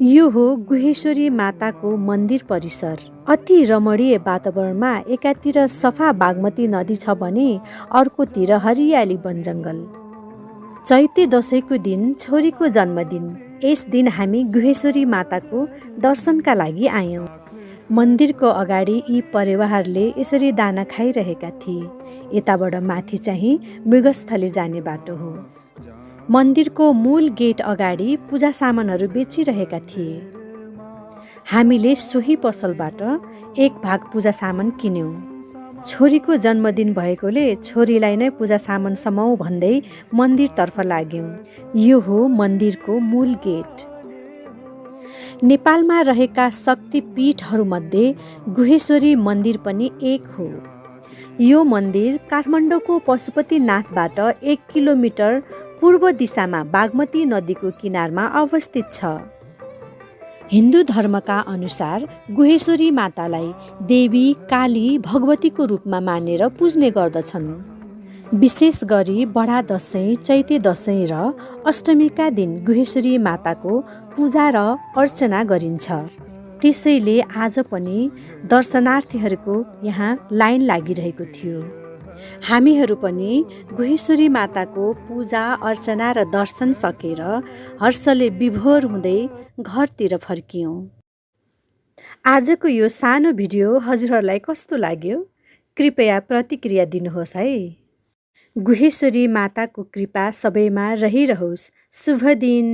यो हो गुहेश्वरी माताको मन्दिर परिसर। अति रमणीय वातावरणमा एकातिर सफा बागमती नदी छ भने अर्कोतिर हरियाली वनजङ्गल। चैते दशैंको दिन छोरीको जन्मदिन। यस दिन हामी गुहेश्वरी माताको दर्शनका लागि आयौँ। मन्दिरको अगाडि यी परेवाहरूले यसरी दाना खाइरहेका थिए। यताबाट माथि चाहिँ मृगस्थली जाने बाटो हो। मन्दिरको मूल गेट अगाडि पूजा सामानहरू बेचिरहेका थिए। हामीले सोही पसलबाट एक भाग पूजा सामान किन्यौँ। छोरीको जन्मदिन भएकोले छोरीलाई नै पूजा सामान समाऊ भन्दै मन्दिरतर्फ लाग्यौँ। यो हो मन्दिरको मूल गेट। नेपालमा रहेका शक्तिपीठहरूमध्ये गुहेश्वरी मन्दिर पनि एक हो। यो मन्दिर काठमाडौँको पशुपतिनाथबाट 1 किलोमिटर पूर्व दिशामा बागमती नदीको किनारमा अवस्थित छ। हिन्दू धर्मका अनुसार गुहेश्वरी मातालाई देवी काली भगवतीको रूपमा मानेर पुज्ने गर्दछन्। विशेष गरी बडा दशैं, चैते दशैं र अष्टमीका दिन गुहेश्वरी माताको पूजा र अर्चना गरिन्छ। त्यसैले आज पनि दर्शनार्थीहरूको यहाँ लाइन लागिरहेको थियो। हामीहरू पनि गुहेश्वरी माताको पूजा अर्चना र दर्शन सकेर हर्षले विभोर हुँदै घरतिर फर्कियौँ। आजको यो सानो भिडियो हजुरहरूलाई कस्तो लाग्यो? कृपया प्रतिक्रिया दिनुहोस् है। गुहेश्वरी माताको कृपा सबैमा रहिरहोस्। शुभ दिन।